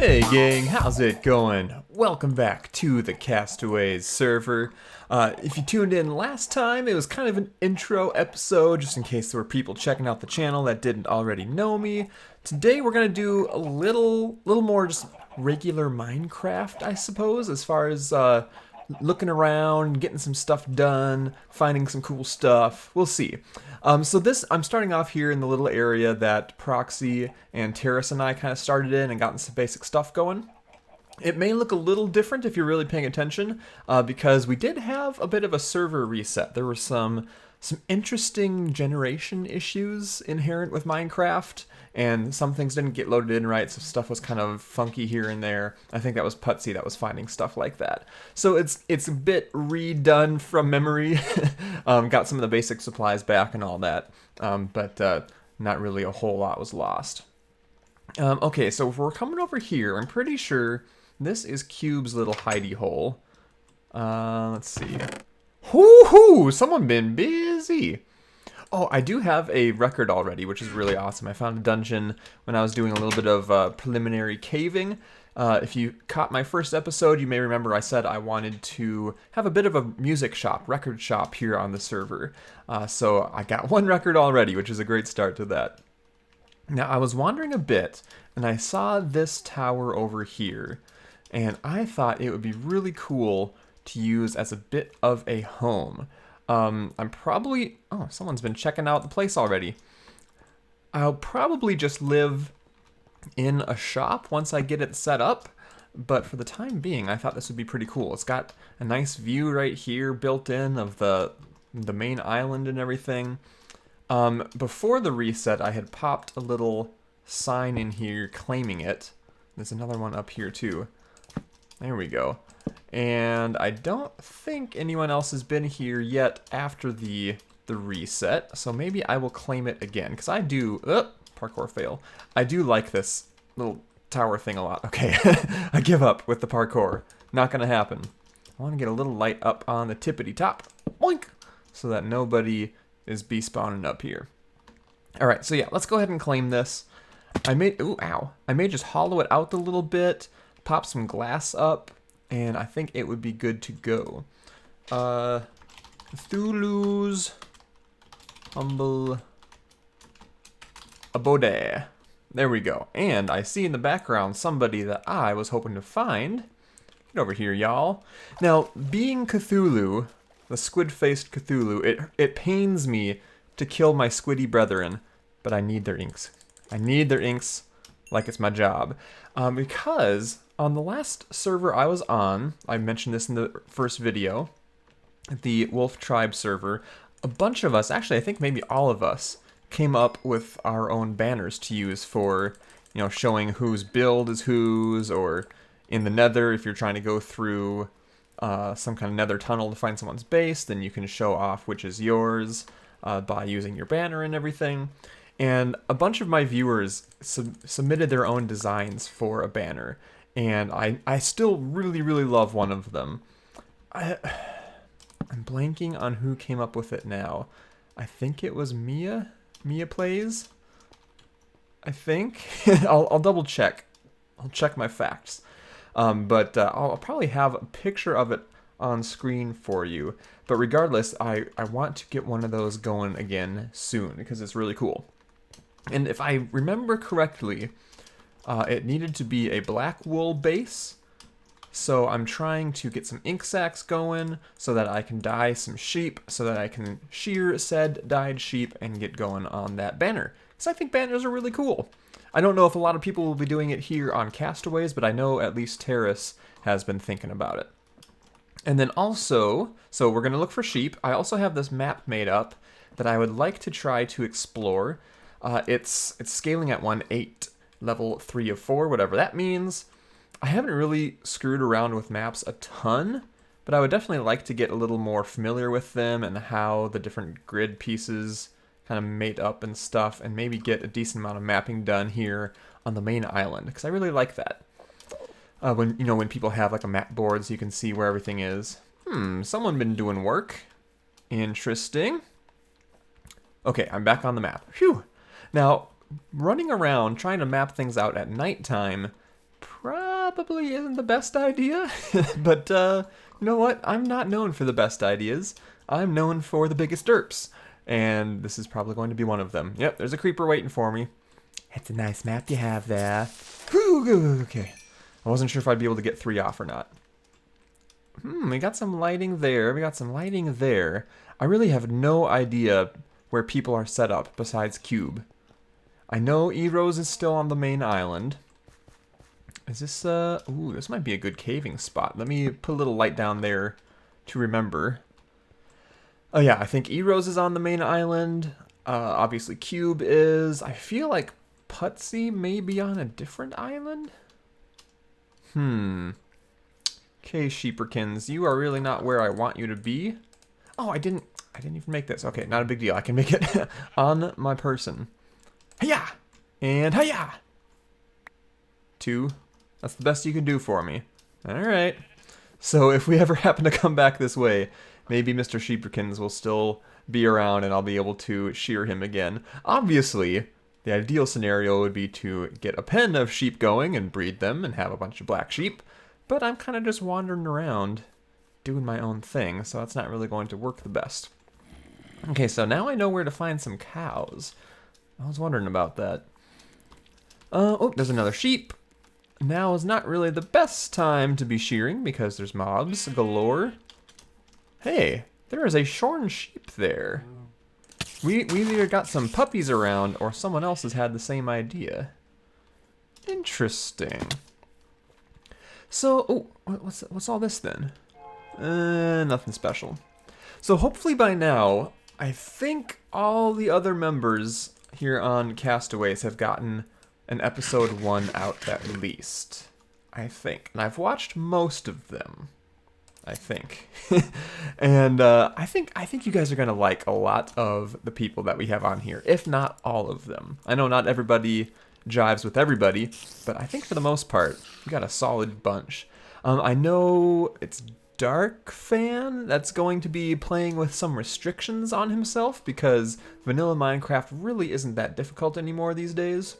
Hey gang, how's it going? Welcome back to the Castaways server. If you tuned in last time, it was kind of an intro episode, just in case there were people checking out the channel that didn't already know me. Today we're gonna do a little more just regular Minecraft, I suppose, as far as looking around, getting some stuff done, finding some cool stuff. We'll see. So I'm starting off here in the little area that Proxy and Terrace and I kind of started in and gotten some basic stuff going. It may look a little different if you're really paying attention, because we did have a bit of a server reset. There were some interesting generation issues inherent with Minecraft, and some things didn't get loaded in right, so stuff was kind of funky here and there. I think that was Putsy that was finding stuff like that. So it's a bit redone from memory. Got some of the basic supplies back and all that, but not really a whole lot was lost. Okay, so if we're coming over here, I'm pretty sure this is Cube's little hidey hole. Let's see. Hoo-hoo! Someone been busy! Oh, I do have a record already, which is really awesome. I found a dungeon when I was doing a little bit of preliminary caving. If you caught my first episode, you may remember I said I wanted to have a bit of a music shop, record shop here on the server. So I got one record already, which is a great start to that. Now, I was wandering a bit, and I saw this tower over here, and I thought it would be really cool to use as a bit of a home. I'm probably... Oh, someone's been checking out the place already. I'll probably just live in a shop once I get it set up, but for the time being, I thought this would be pretty cool. It's got a nice view right here built in of the main island and everything. Before the reset, I had popped a little sign in here claiming it. There's another one up here too. There we go. And I don't think anyone else has been here yet after the reset, so maybe I will claim it again, because I do... parkour fail. I do like this little tower thing a lot. Okay, I give up with the parkour. Not gonna happen. I want to get a little light up on the tippity top. Boink! So that nobody is spawning up here. Alright, so yeah, let's go ahead and claim this. I may... Ooh, ow. I may just hollow it out a little bit, pop some glass up, and I think it would be good to go. Cthulhu's humble abode. There we go. And I see in the background somebody that I was hoping to find. Get over here, y'all. Now, being Cthulhu, the squid-faced Cthulhu, it pains me to kill my squiddy brethren, but I need their inks. I need their inks like it's my job. Because on the last server I was on, I mentioned this in the first video, the Wolf Tribe server, a bunch of us, actually I think maybe all of us, came up with our own banners to use for, you know, showing whose build is whose, or in the nether, if you're trying to go through some kind of nether tunnel to find someone's base, then you can show off which is yours by using your banner and everything. And a bunch of my viewers submitted their own designs for a banner, and I still really love one of them. I'm blanking on who came up with it now. I think it was Mia Plays, I think. I'll double check. I'll check my facts. But I'll probably have a picture of it on screen for you. But regardless, I want to get one of those going again soon, because it's really cool. And if I remember correctly, it needed to be a black wool base. So I'm trying to get some ink sacs going so that I can dye some sheep, so that I can shear said dyed sheep and get going on that banner. Because I think banners are really cool. I don't know if a lot of people will be doing it here on Castaways, but I know at least Terrace has been thinking about it. And then also, so we're going to look for sheep. I also have this map made up that I would like to try to explore. It's scaling at 1/8, level 3 of 4, whatever that means. I haven't really screwed around with maps a ton, but I would definitely like to get a little more familiar with them and how the different grid pieces kind of mate up and stuff, and maybe get a decent amount of mapping done here on the main island, because I really like that. When people have like a map board so you can see where everything is. Someone been doing work. Interesting. Okay, I'm back on the map. Phew. Now, running around trying to map things out at nighttime probably isn't the best idea, but you know what? I'm not known for the best ideas. I'm known for the biggest derps, and this is probably going to be one of them. Yep, there's a creeper waiting for me. It's a nice map you have there. Whew, okay. I wasn't sure if I'd be able to get 3 off or not. We got some lighting there. We got some lighting there. I really have no idea where people are set up besides Cube. I know E-Rose is still on the main island. Is this, ooh, this might be a good caving spot. Let me put a little light down there to remember. Oh yeah, I think E-Rose is on the main island. Obviously Cube is. I feel like Putsy may be on a different island. Okay, Sheeperkins, you are really not where I want you to be. Oh, I didn't even make this. Okay, not a big deal. I can make it on my person. Hiya! And hiya! 2. That's the best you can do for me. Alright. So if we ever happen to come back this way, maybe Mr. Sheeperkins will still be around and I'll be able to shear him again. Obviously, the ideal scenario would be to get a pen of sheep going and breed them and have a bunch of black sheep. But I'm kind of just wandering around doing my own thing, so that's not really going to work the best. Okay, so now I know where to find some cows. I was wondering about that. Oh, there's another sheep. Now is not really the best time to be shearing because there's mobs galore. Hey, there is a shorn sheep there. We've either got some puppies around or someone else has had the same idea. Interesting. So, oh, what's all this then? Nothing special. So hopefully by now, I think all the other members here on Castaways have gotten an episode 1 out at least. I think. And I've watched most of them. I think. And I think you guys are going to like a lot of the people that we have on here, if not all of them. I know not everybody jives with everybody, but I think for the most part, we got a solid bunch. I know it's Dark Fan that's going to be playing with some restrictions on himself because vanilla Minecraft really isn't that difficult anymore these days.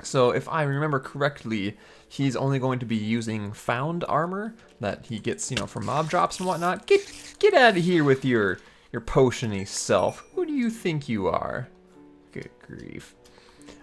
So if I remember correctly, he's only going to be using found armor that he gets, you know, from mob drops and whatnot. Get out of here with your potion-y self. Who do you think you are? Good grief.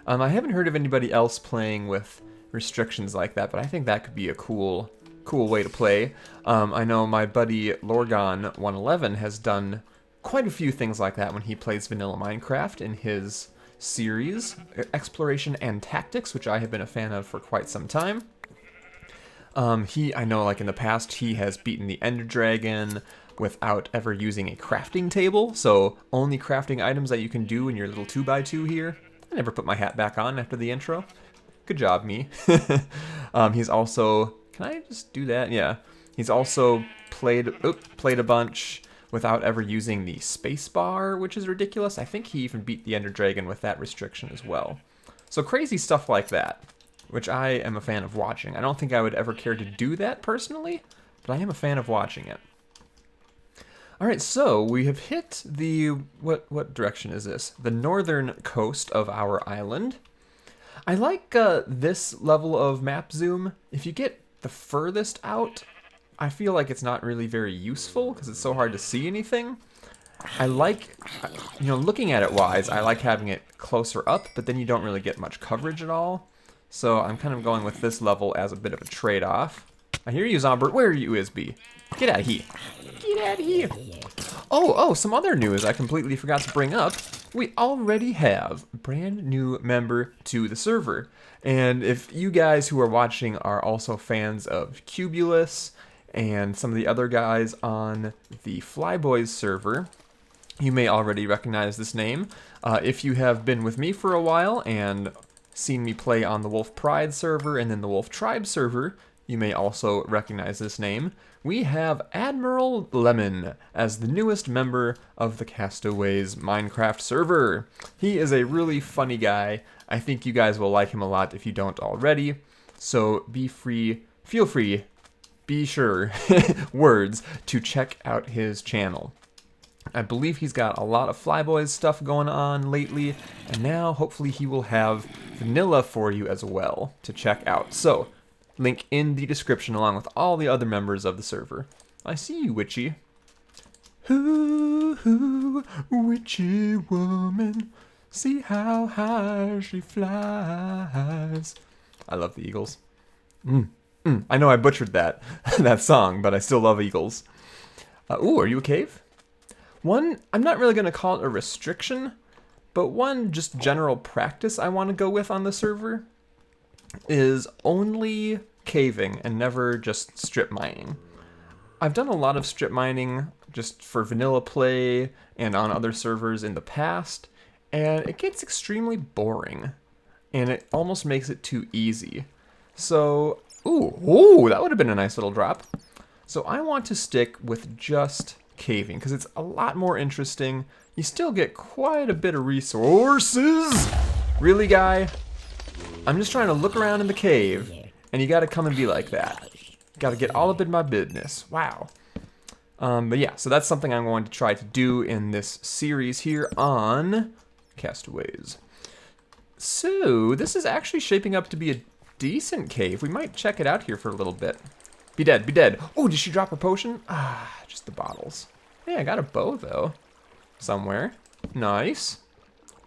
I haven't heard of anybody else playing with restrictions like that, but I think that could be a cool way to play. I know my buddy Lorgon111 has done quite a few things like that when he plays vanilla Minecraft in his series, Exploration and Tactics, which I have been a fan of for quite some time. I know like in the past he has beaten the Ender Dragon without ever using a crafting table, so only crafting items that you can do in your little 2x2 here. I never put my hat back on after the intro. Good job, me. He's also... Can I just do that? Yeah. He's also played a bunch without ever using the spacebar, which is ridiculous. I think he even beat the Ender Dragon with that restriction as well. So crazy stuff like that, which I am a fan of watching. I don't think I would ever care to do that personally, but I am a fan of watching it. Alright, so we have hit the... What direction is this? The northern coast of our island. I like this level of map zoom. If you get the furthest out, I feel like it's not really very useful because it's so hard to see anything. I like, you know, looking at it wise, I like having it closer up, but then you don't really get much coverage at all. So I'm kind of going with this level as a bit of a trade-off. I hear you, Zombert. Where are you, Isby? Get out of here. Get out of here. Oh, some other news I completely forgot to bring up. We already have a brand new member to the server. And if you guys who are watching are also fans of Cubulous and some of the other guys on the Flyboys server, you may already recognize this name. If you have been with me for a while and seen me play on the Wolf Pride server and then the Wolf Tribe server, you may also recognize this name. We have Admiral Lemon as the newest member of the Castaways Minecraft server. He is a really funny guy. I think you guys will like him a lot if you don't already. So feel free, be sure, words, to check out his channel. I believe he's got a lot of Flyboys stuff going on lately, and now hopefully he will have vanilla for you as well to check out. So, Link in the description along with all the other members of the server. I see you, Witchy. Hoo, witchy woman, see how high she flies. I love the Eagles. I know I butchered that that song, but I still love Eagles. Ooh, are you a cave? One, I'm not really going to call it a restriction, but one just general practice I want to go with on the server is only caving and never just strip mining. I've done a lot of strip mining just for vanilla play and on other servers in the past, and it gets extremely boring, and it almost makes it too easy. So, ooh, that would have been a nice little drop. So I want to stick with just caving, because it's a lot more interesting. You still get quite a bit of resources. Really, guy? I'm just trying to look around in the cave, and you gotta come and be like that. Gotta get all up in my business. Wow. But yeah, so that's something I'm going to try to do in this series here on Castaways. So, this is actually shaping up to be a decent cave. We might check it out here for a little bit. Be dead, be dead. Oh, did she drop her potion? Ah, just the bottles. Yeah, I got a bow, though. Somewhere. Nice.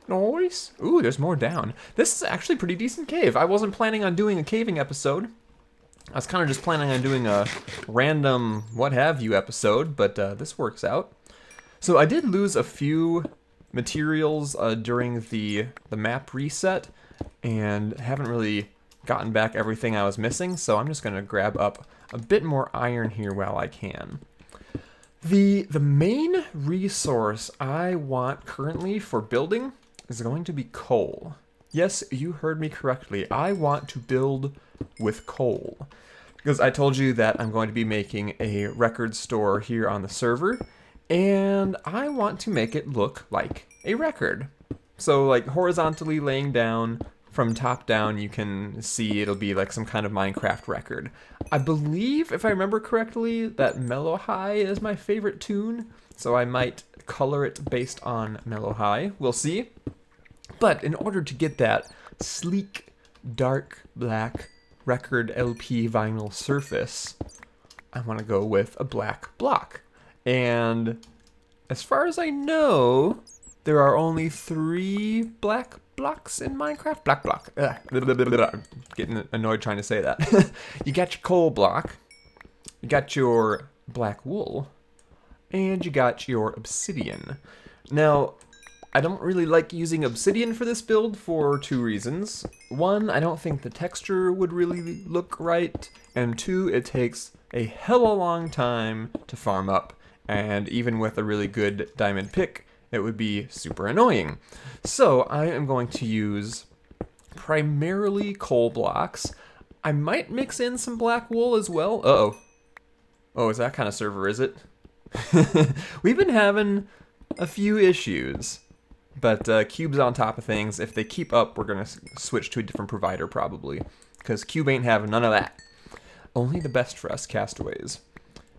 Nice. Ooh, there's more down. This is actually a pretty decent cave. I wasn't planning on doing a caving episode. I was kind of just planning on doing a random what-have-you episode, but this works out. So I did lose a few materials during the map reset, and haven't really gotten back everything I was missing, so I'm just going to grab up a bit more iron here while I can. The main resource I want currently for building is going to be coal. Yes, you heard me correctly. I want to build with coal. Because I told you that I'm going to be making a record store here on the server, and I want to make it look like a record. So like horizontally laying down, from top down you can see it'll be like some kind of Minecraft record. I believe, if I remember correctly, that Mellow High is my favorite tune, so I might color it based on Mellow High. We'll see. But in order to get that sleek, dark, black record LP vinyl surface, I want to go with a black block. And as far as I know, there are only 3 black blocks in Minecraft. Black block. I'm getting annoyed trying to say that. You got your coal block, you got your black wool, and you got your obsidian. Now, I don't really like using obsidian for this build for 2 reasons. 1, I don't think the texture would really look right, and 2, it takes a hella long time to farm up, and even with a really good diamond pick, it would be super annoying. So I am going to use primarily coal blocks. I might mix in some black wool as well. Uh-oh. Oh, is that kind of server, is it? We've been having a few issues. But Cube's on top of things. If they keep up, we're going to switch to a different provider probably. Because Cube ain't having none of that. Only the best for us Castaways.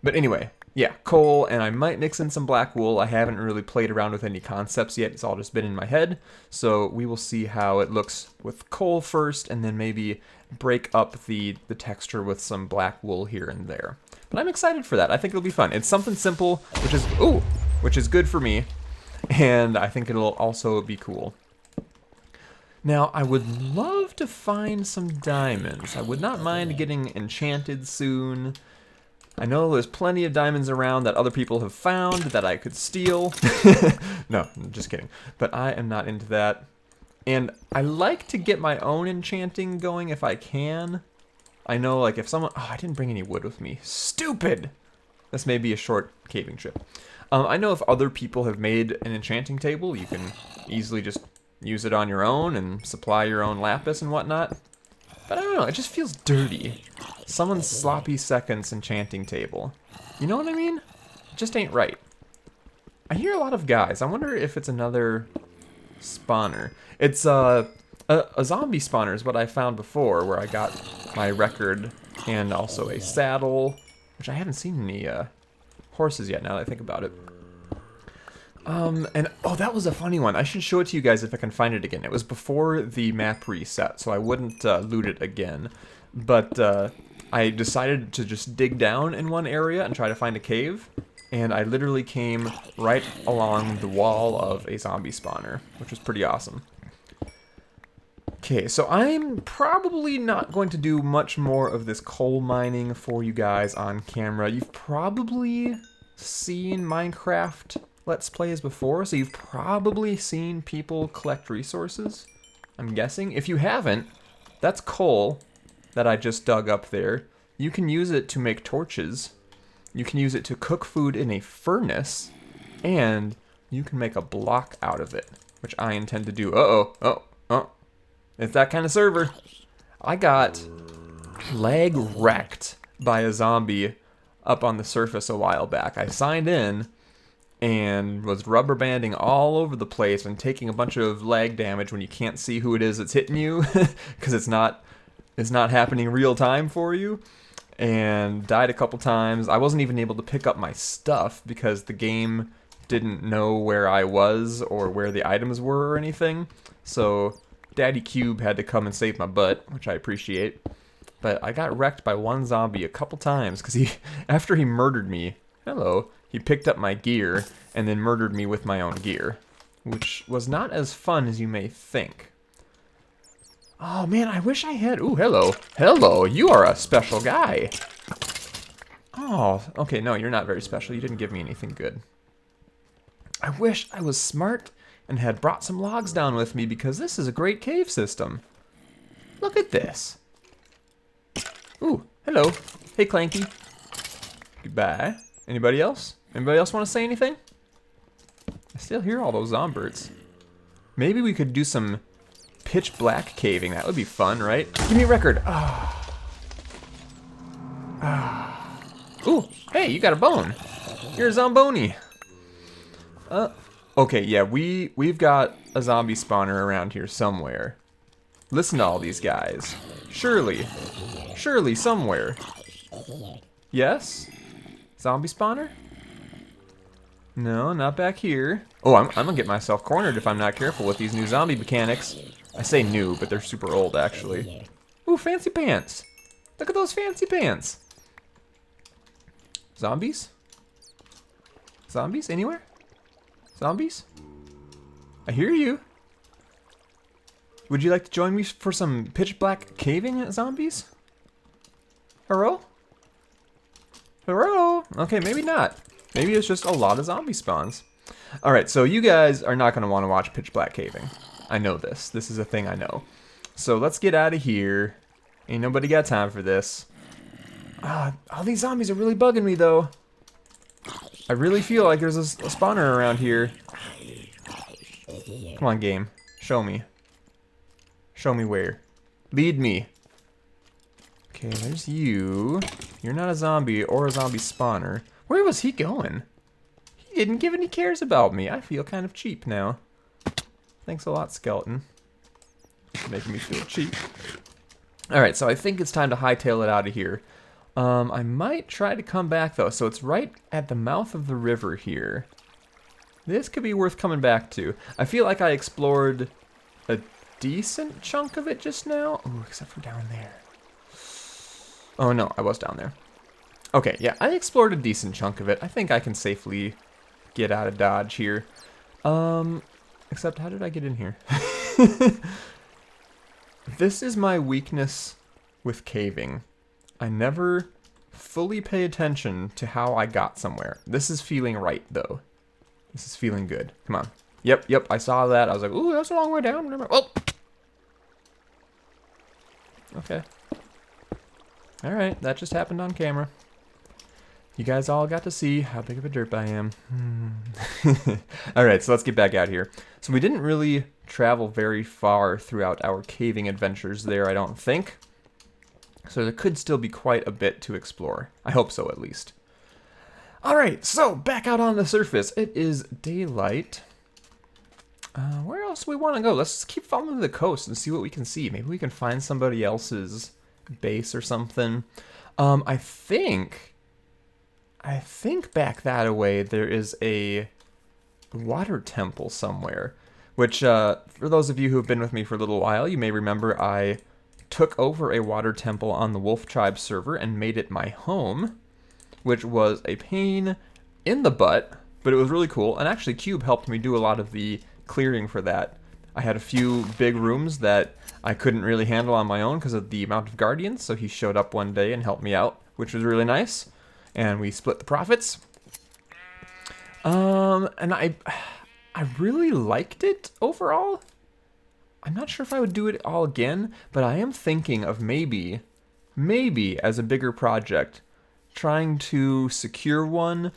But anyway, yeah, coal, and I might mix in some black wool. I haven't really played around with any concepts yet. It's all just been in my head. So we will see how it looks with coal first, and then maybe break up the texture with some black wool here and there. But I'm excited for that. I think it'll be fun. It's something simple, which is good for me. And I think it'll also be cool. Now, I would love to find some diamonds. I would not mind getting enchanted soon. I know there's plenty of diamonds around that other people have found that I could steal. No, I'm just kidding. But I am not into that. And I like to get my own enchanting going if I can. I know, like, if someone... Oh, I didn't bring any wood with me. Stupid! This may be a short caving trip. I know if other people have made an enchanting table, you can easily just use it on your own and supply your own lapis and whatnot. But I don't know, it just feels dirty. Someone's sloppy seconds enchanting table. You know what I mean? It just ain't right. I hear a lot of guys. I wonder if it's another spawner. It's a zombie spawner is what I found before, where I got my record and also a saddle, which I haven't seen any horses yet, now that I think about it. And oh, that was a funny one. I should show it to you guys if I can find it again. It was before the map reset, so I wouldn't loot it again. But I decided to just dig down in one area and try to find a cave. And I literally came right along the wall of a zombie spawner, which was pretty awesome. Okay, so I'm probably not going to do much more of this coal mining for you guys on camera. You've probably seen Minecraft Let's Plays before, so you've probably seen people collect resources, I'm guessing. If you haven't, that's coal that I just dug up there. You can use it to make torches. You can use it to cook food in a furnace, and you can make a block out of it, which I intend to do. Oh. It's that kind of server. I got lag wrecked by a zombie up on the surface a while back. I signed in and was rubber banding all over the place and taking a bunch of lag damage when you can't see who it is that's hitting you because it's not happening real time for you. And died a couple times. I wasn't even able to pick up my stuff because the game didn't know where I was or where the items were or anything. So Daddy Cube had to come and save my butt, which I appreciate. But I got wrecked by one zombie a couple times because after he murdered me, he picked up my gear and then murdered me with my own gear, which was not as fun as you may think. Oh man, I wish I had... Ooh, hello, you are a special guy. Oh, okay, no, you're not very special. You didn't give me anything good. I wish I was smart and had brought some logs down with me because this is a great cave system. Look at this. Ooh, hello. Hey, Clanky. Goodbye. Anybody else? Anybody else want to say anything? I still hear all those zombies. Maybe we could do some pitch black caving. That would be fun, right? Give me a record. Ooh, hey, you got a bone. You're a zomboni. Okay, yeah, we've got a zombie spawner around here somewhere. Listen to all these guys. Surely somewhere. Yes? Zombie spawner? No, not back here. Oh, I'm gonna get myself cornered if I'm not careful with these new zombie mechanics. I say new, but they're super old, actually. Ooh, fancy pants. Look at those fancy pants. Zombies? Zombies? Anywhere? Zombies? I hear you. Would you like to join me for some pitch black caving, zombies? Hello? Hello? Okay, maybe not. Maybe it's just a lot of zombie spawns. Alright, so you guys are not going to want to watch pitch black caving. I know this. This is a thing I know. So let's get out of here. Ain't nobody got time for this. All these zombies are really bugging me, though. I really feel like there's a spawner around here. Come on, game. Show me. Show me where. Lead me. Okay, there's you. You're not a zombie or a zombie spawner. Where was he going? He didn't give any cares about me. I feel kind of cheap now. Thanks a lot, skeleton. Making me feel cheap. Alright, so I think it's time to hightail it out of here. I might try to come back, though. So it's right at the mouth of the river here. This could be worth coming back to. I feel like I explored a decent chunk of it just now. Ooh, except for down there. Oh, no, I was down there. Okay, yeah, I explored a decent chunk of it. I think I can safely get out of Dodge here. Except, how did I get in here? This is my weakness with caving. I never fully pay attention to how I got somewhere. This is feeling right, though. This is feeling good. Come on. Yep, I saw that. I was like, ooh, that's a long way down. Oh! Okay. Alright, that just happened on camera. You guys all got to see how big of a derp I am. Alright, so let's get back out here. So we didn't really travel very far throughout our caving adventures there, I don't think. So there could still be quite a bit to explore. I hope so, at least. Alright, so back out on the surface. It is daylight. Where else do we want to go? Let's just keep following the coast and see what we can see. Maybe we can find somebody else's base or something. I think back that away there is a water temple somewhere. Which, for those of you who have been with me for a little while, you may remember I took over a water temple on the Wolf Tribe server and made it my home, which was a pain in the butt, but it was really cool. And actually, Cube helped me do a lot of the clearing for that. I had a few big rooms that I couldn't really handle on my own because of the amount of guardians, so he showed up one day and helped me out, which was really nice. And we split the profits. And I really liked it overall. I'm not sure if I would do it all again, but I am thinking of maybe as a bigger project, trying to secure one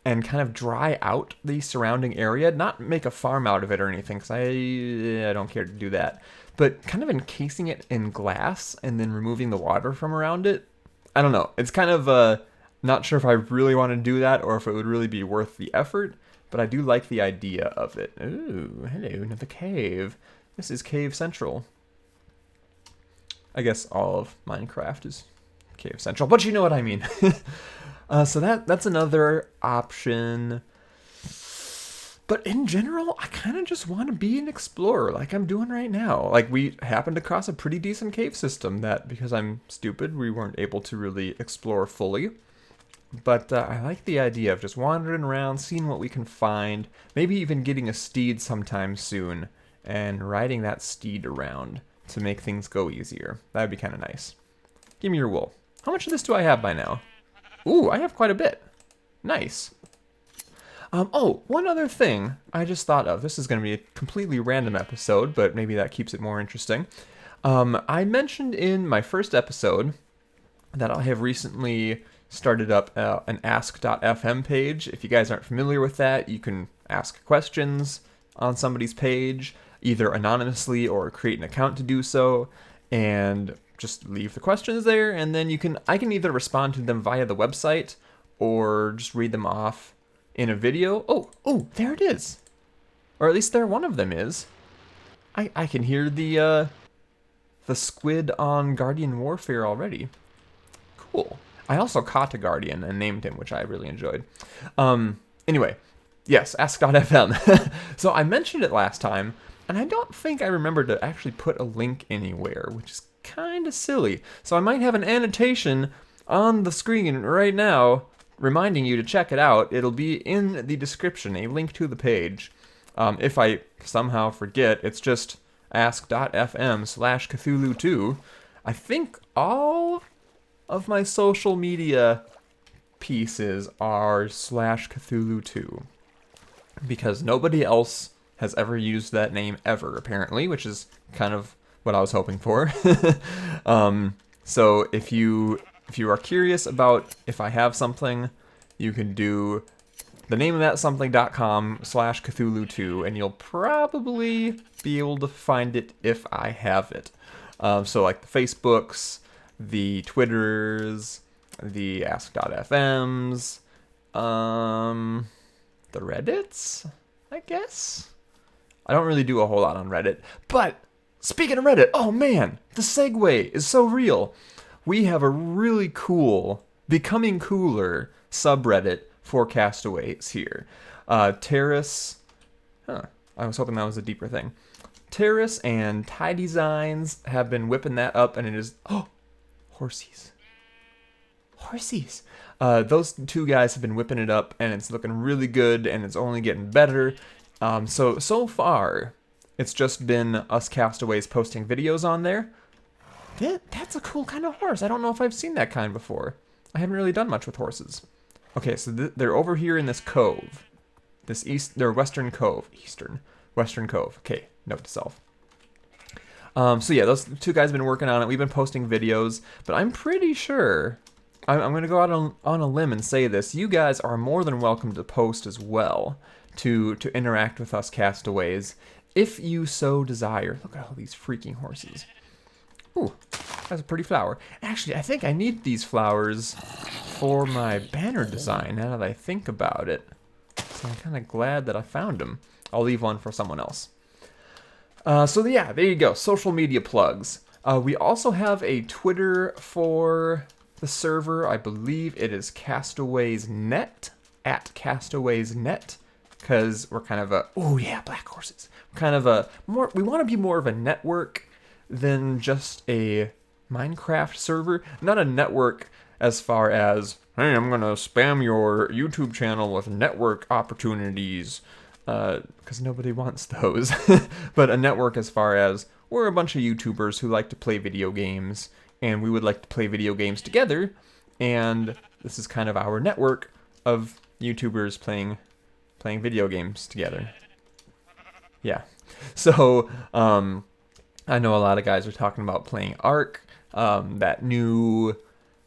and kind of dry out the surrounding area. Not make a farm out of it or anything, because I don't care to do that. But kind of encasing it in glass and then removing the water from around it. I don't know. It's kind of not sure if I really want to do that or if it would really be worth the effort, but I do like the idea of it. Ooh, hello, another cave. This is Cave Central. I guess all of Minecraft is Cave Central, but you know what I mean. So that's another option. But in general, I kind of just want to be an explorer like I'm doing right now. Like, we happened across a pretty decent cave system that, because I'm stupid, we weren't able to really explore fully. But I like the idea of just wandering around, seeing what we can find, maybe even getting a steed sometime soon, and riding that steed around to make things go easier. That would be kind of nice. Give me your wool. How much of this do I have by now? Ooh, I have quite a bit. Nice. Oh, one other thing I just thought of. This is going to be a completely random episode, but maybe that keeps it more interesting. I mentioned in my first episode that I have recently started up an ask.fm page. If you guys aren't familiar with that, you can ask questions on somebody's page, either anonymously or create an account to do so, and just leave the questions there, and then I can either respond to them via the website or just read them off in a video. Oh, there it is. Or at least there one of them is. I can hear the squid on Guardian Warfare already. Cool. I also caught a Guardian and named him, which I really enjoyed. Anyway, yes, ask.fm. So I mentioned it last time, and I don't think I remember to actually put a link anywhere, which is kind of silly. So I might have an annotation on the screen right now reminding you to check it out. It'll be in the description, a link to the page. If I somehow forget, it's just ask.fm/Cthulhu2. I think all of my social media pieces are /Cthulhu2, because nobody else has ever used that name ever, apparently, which is kind of what I was hoping for. So if you are curious about if I have something, you can do the name of that something.com/Cthulhu2, and you'll probably be able to find it if I have it. So like the Facebooks, the Twitters, the ask.fms, the Reddits, I guess. I don't really do a whole lot on Reddit, but speaking of Reddit, oh man, the segue is so real. We have a really cool, becoming cooler subreddit for Castaways here. Terrace, I was hoping that was a deeper thing. Terrace and Tie Designs have been whipping that up, and it is, horsies. Those two guys have been whipping it up, and it's looking really good, and it's only getting better. So far, it's just been us Castaways posting videos on there. That's a cool kind of horse. I don't know if I've seen that kind before. I haven't really done much with horses. Okay, so they're over here in this cove. They're Western Cove. Western Cove. Okay, note to self. So yeah, those two guys have been working on it. We've been posting videos, but I'm pretty sure, I'm going to go out on a limb and say this, you guys are more than welcome to post as well, to interact with us Castaways, if you so desire. Look at all these freaking horses. Ooh, that's a pretty flower. Actually, I think I need these flowers for my banner design, now that I think about it. So I'm kind of glad that I found them. I'll leave one for someone else. So yeah, there you go. Social media plugs. We also have a Twitter for the server. I believe it is Castaways.net, at Castaways.net, because we're kind of a, oh yeah, black horses. We're kind of a we want to be more of a network than just a Minecraft server. Not a network as far as, hey, I'm gonna spam your YouTube channel with network opportunities, because nobody wants those. But a network as far as, we're a bunch of YouTubers who like to play video games, and we would like to play video games together, and this is kind of our network of YouTubers playing video games together. Yeah. So, I know a lot of guys are talking about playing Ark, that new,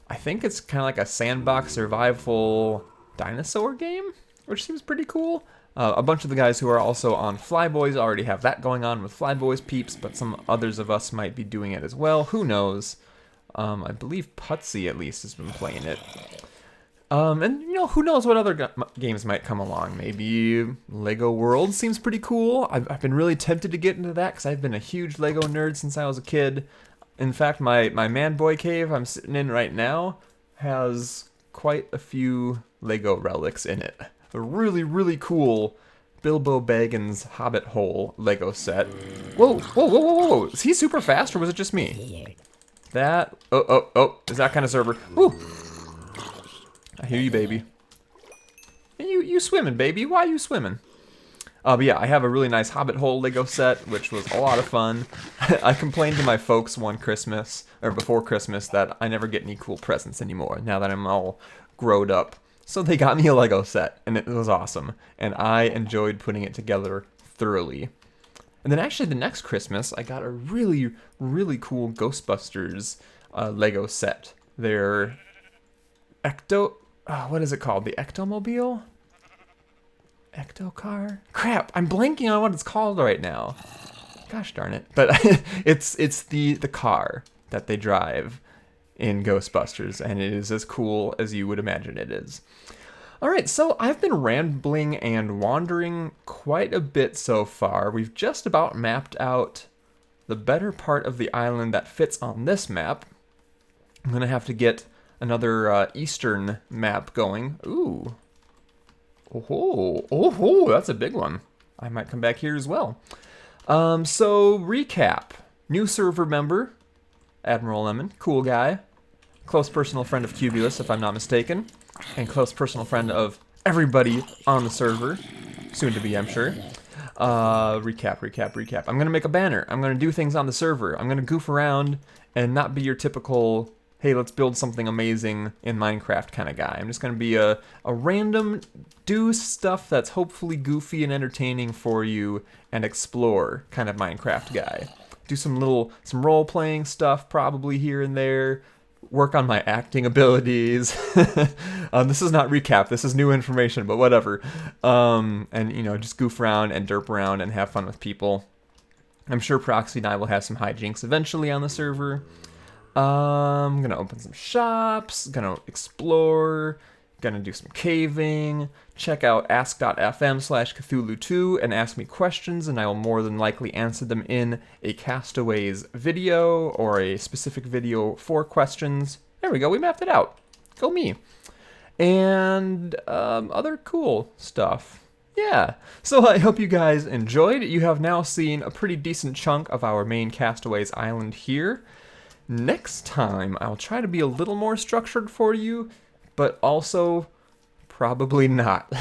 I think it's kind of like a sandbox survival dinosaur game, which seems pretty cool. A bunch of the guys who are also on Flyboys already have that going on with Flyboys peeps, but some others of us might be doing it as well. Who knows? I believe Putsy at least has been playing it. And, you know, who knows what other games might come along. Maybe Lego World seems pretty cool. I've been really tempted to get into that because I've been a huge Lego nerd since I was a kid. In fact, my man-boy cave I'm sitting in right now has quite a few Lego relics in it. A really, really cool Bilbo Baggins Hobbit Hole Lego set. Whoa, whoa, whoa, whoa, whoa. Is he super fast or was it just me? That, oh, is that kind of server? Woo! I hear you, baby. You swimming, baby. Why are you swimming? But yeah, I have a really nice Hobbit Hole Lego set, which was a lot of fun. I complained to my folks one Christmas, or before Christmas, that I never get any cool presents anymore, now that I'm all growed up. So they got me a Lego set, and it was awesome. And I enjoyed putting it together thoroughly. And then actually the next Christmas, I got a really, really cool Ghostbusters Lego set. Their what is it called? The Ectomobile? Ectocar? Crap, I'm blanking on what it's called right now. Gosh darn it. But it's the car that they drive in Ghostbusters, and it is as cool as you would imagine it is. Alright, so I've been rambling and wandering quite a bit so far. We've just about mapped out the better part of the island that fits on this map. I'm going to have to get another eastern map going. Ooh. Oh, that's a big one. I might come back here as well. So, recap. New server member, Admiral Lemon, cool guy. Close personal friend of Cubulous, if I'm not mistaken. And close personal friend of everybody on the server. Soon to be, I'm sure. Recap. I'm going to make a banner. I'm going to do things on the server. I'm going to goof around and not be your typical, hey, let's build something amazing in Minecraft kind of guy. I'm just going to be a random, do stuff that's hopefully goofy and entertaining for you and explore kind of Minecraft guy. Do some role-playing stuff probably here and there. Work on my acting abilities. This is not recap, this is new information, but whatever. And, you know, just goof around and derp around and have fun with people. I'm sure Proxy and I will have some hijinks eventually on the server. I'm gonna open some shops, gonna explore, gonna do some caving, check out ask.fm/Cthulhu2 and ask me questions, and I will more than likely answer them in a Castaways video or a specific video for questions. There we go, we mapped it out. Go me. And other cool stuff. Yeah, so I hope you guys enjoyed. You have now seen a pretty decent chunk of our main Castaways island here. Next time, I'll try to be a little more structured for you, but also probably not.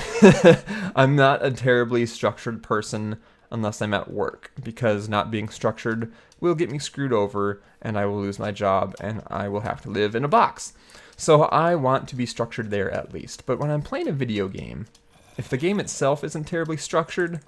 I'm not a terribly structured person unless I'm at work, because not being structured will get me screwed over, and I will lose my job, and I will have to live in a box. So I want to be structured there at least. But when I'm playing a video game, if the game itself isn't terribly structured,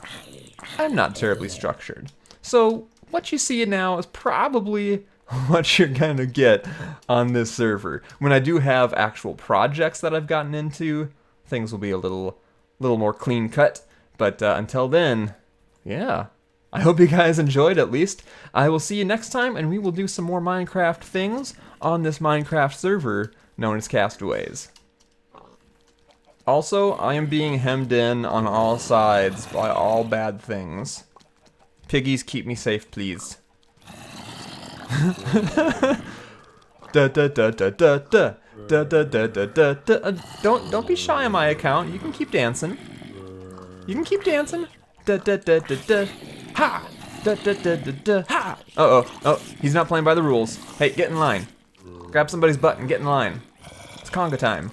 I'm not terribly structured. So what you see now is probably what you're gonna get on this server. When I do have actual projects that I've gotten into, things will be a little more clean cut. But until then, yeah. I hope you guys enjoyed at least. I will see you next time, and we will do some more Minecraft things on this Minecraft server known as Castaways. Also, I am being hemmed in on all sides by all bad things. Piggies, keep me safe, please. Don't be shy on my account. You can keep dancing. You can keep dancing. Ha! Uh-oh. Oh, he's not playing by the rules. Hey, get in line. Grab somebody's butt and get in line. It's conga time.